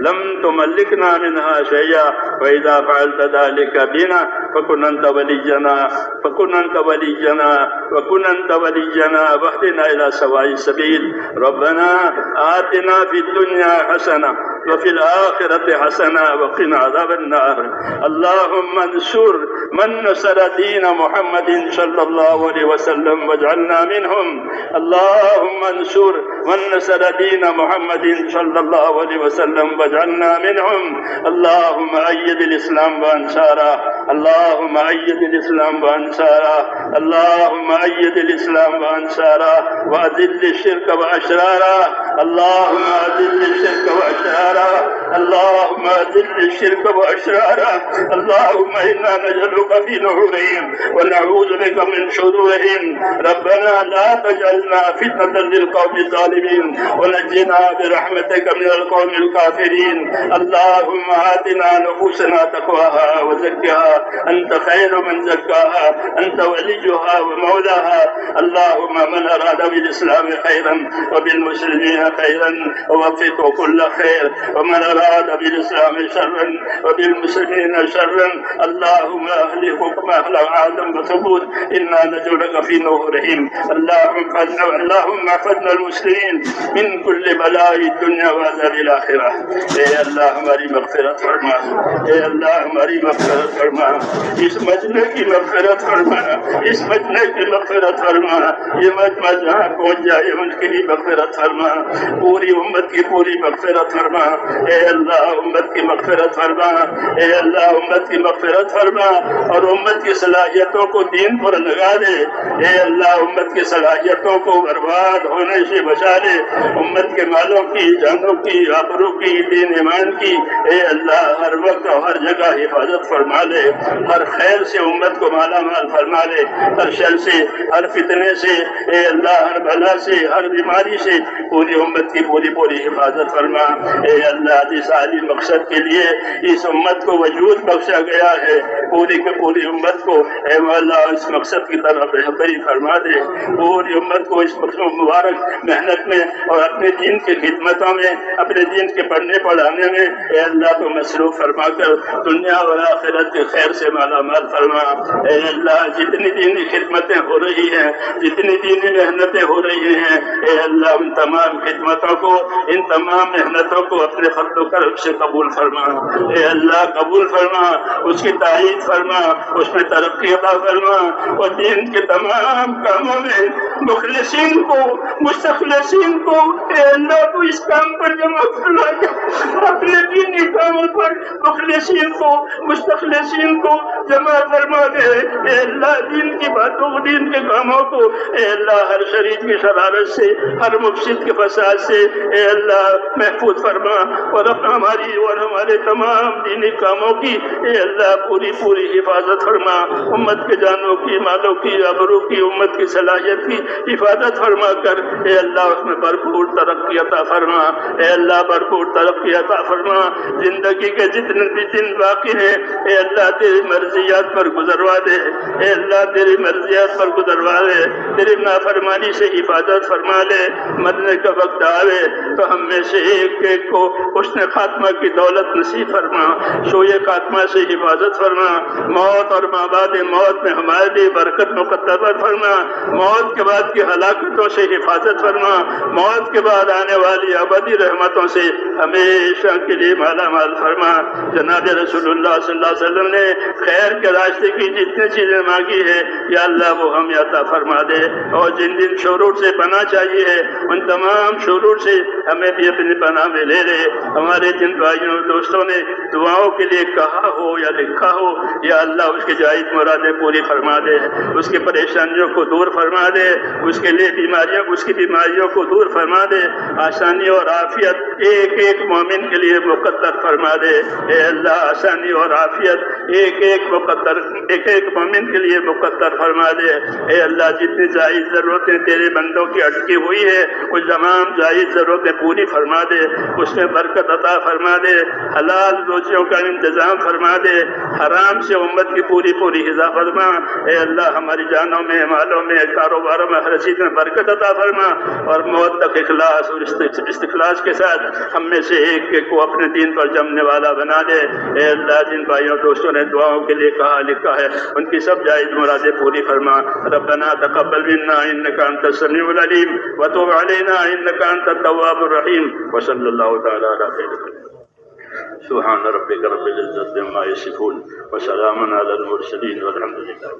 لم تملكنا منها شيئا وإذا فعلت ذلك بنا فكن أنت ولينا واهدنا إلى سواء السبيل. ربنا آتنا في الدنيا حسنة وفي الآخرة حسنة وقنا عذاب النار. اللهم انصر من نصر دين محمد صلى الله عليه وسلم واجعلنا منهم. اللهم انصر من نصر دين محمد صلى الله عليه وسلم واجعلنا منهم. اللهم أيد الإسلام وأنصاره. اللهم أيد الإسلام وأنصاره. اللهم أيد الإسلام وأنصاره وأذل الشرك وأشراره. اللهم أذل الشرك وأشراره. اللهم أذل الشرك وأشراره. اللهم إنا نجعلك في نحورهم ونعوذ بك من شرورهم. ربنا لا تجعلنا فتنة للقوم الظالمين ونجنا برحمتك من القوم الكافرين. اللهم آتنا نفوسنا تقواها وزكها أنت خير من زكاها أنت وليها ومولاها. اللهم من أراد بالإسلام خيرا وبالمسلمين خيرا ووفقه كل خير، ومن أراد بالإسلام شرا وبالمسلمين شرا اللهم أهلكه كما أهلك عادا وثمود. إنا نجعلك في نحورهم. اللهم احفظنا المسلمين من كل بلاء الدنيا وعذاب الآخرة. اے اللہ ہماری مغفرت فرما. اے اللہ ہماری مغفرت فرما. اس مجمع کی مغفرت فرما. اس مجمع کی مغفرت فرما. یہ مجمع جہاں پہنچ جائے ان کی بھی مغفرت فرما. پوری امت کی پوری مغفرت فرما. اے اللہ امت کی مغفرت فرما. اے اللہ امت کی مغفرت فرما اور امت کی صلاحیتوں کو دین پر لگا دے. اے اللہ امت کی صلاحیتوں کو برباد ہونے سے بچا لے. امت کے مالوں کی، جانوں کی، آبرو کی، دین ایمان کی اے اللہ ہر وقت اور ہر جگہ حفاظت فرما لے. ہر خیر سے امت کو مالا مال فرما لے. ہر شر سے، ہر فتنے سے اے اللہ، ہر بلا سے، ہر بیماری سے پوری امت کی پوری حفاظت فرما. اے اللہ جس عالی مقصد کے لیے اس امت کو وجود بخشا گیا ہے پوری کی پوری امت کو اے مولا اس مقصد کی طرف رہبری فرما دے. پوری امت کو اس مبارک محنت میں اور اپنے دین کی خدمتوں میں، اپنے دین کے پڑھنے پڑھانے میں اے اللہ تو مصروف فرما کر دنیا اور آخرت کے خیر سے مالا مال فرما. اے اللہ جتنی دینی خدمتیں ہو رہی ہیں، جتنی دینی محنتیں ہو رہی ہیں اے اللہ ان تمام خدمتوں کو، ان تمام محنتوں کو اپنے فضل و کرم سے قبول فرما. اے اللہ قبول فرما، اس کی تائید فرما، اس میں ترقی عطا فرما اور دین کے تمام کاموں میں مخلصین کو، مستخلصین کو اے اللہ تو اس کام پر جمع فرما دے. اپنے دینی کاموں پر مخلصین کو، مستخلصین کو جمع فرما دے. اے اللہ دین کی باتوں کو، دین کے کاموں کو اے اللہ ہر شریر کی شرارت سے، ہر مفسد کے فساد سے اے اللہ محفوظ فرما اور اپنا ہماری اور ہمارے تمام دینی کاموں کی اے اللہ پوری حفاظت فرما. امت کے جانوں کی، مالوں کی، آبرو کی، امت کی صلاحیت کی حفاظت فرما کر اے اللہ اس میں بھرپور ترقی عطا فرما. اے اللہ بھرپور ترقی عطا فرما. زندگی کے جتنے بھی دن باقی ہیں اے اللہ تیری مرضیات پر گزروا دے. اے اللہ تیری مرضیات پر گزروا دے. تیری نافرمانی سے حفاظت فرما لے. مرنے کا وقت آوے تو ہم میں سے ایک کو حسن خاتمہ کی دولت نصیب فرما. سوئے خاتمہ سے حفاظت فرما. موت اور ما بعد موت میں ہمارے لیے برکت مقدر فرما. موت کے بعد کی ہلاکتوں سے حفاظت فرما. موت کے بعد آنے والی ابدی رحمتوں سے ہمیشہ کے لیے مالا مال فرما. جناب رسول اللہ صلی اللہ علیہ وسلم نے خیر کے راستے کی جتنی چیزیں مانگی ہے یا اللہ وہ ہم عطا فرما دے. اور جن جن شرور سے پناہ چاہیے ہے ان تمام شرور سے ہمیں بھی اپنی پناہ میں لے لے. ہمارے جن بھائیوں دوستوں نے دعاؤں کے لیے کہا ہو یا لکھا ہو یا اللہ اس کی جائز مرادیں پوری فرما دے. اس کی پریشانیوں کو دور فرما دے. اس کے لیے اس کی بیماریوں کو دور فرما دے. آسانی اور عافیت ایک ایک مومن کے لیے مقدر فرما دے. اے اللہ آسانی اور عافیت ایک ایک مومن مومن کے لیے مقدر فرما دے۔ اے اللہ جتنی زائد ضرورتیں تیرے بندوں کی اٹکی ہوئی ہے وہ تمام زائد ضرورتیں پوری فرما دے، اس میں برکت عطا فرما دے، حلال روزیوں کا انتظام فرما دے، حرام سے امت کی پوری حفاظت فرما۔ اے اللہ ہماری جانوں میں، مالوں میں، کاروباروں میں، ہر چیز میں برکت عطا فرما، اور موت تک اخلاص اور استخلاص کے ساتھ ہم میں سے ایک کو اپنے دین پر جمنے والا بنا دے۔ اے اللہ جن بھائیوں دوستوں نے دعاؤں کے لیے کہا لکھا ہے ان کی سب جائز مرادیں پوری فرما۔ ربنا تقبل منا انك انت السميع العليم وتب علينا انك انت التواب الرحيم وصلى الله تعالى على خير خلقه سبحان ربك رب العزة عما يصفون وسلام على المرسلين والحمد لله۔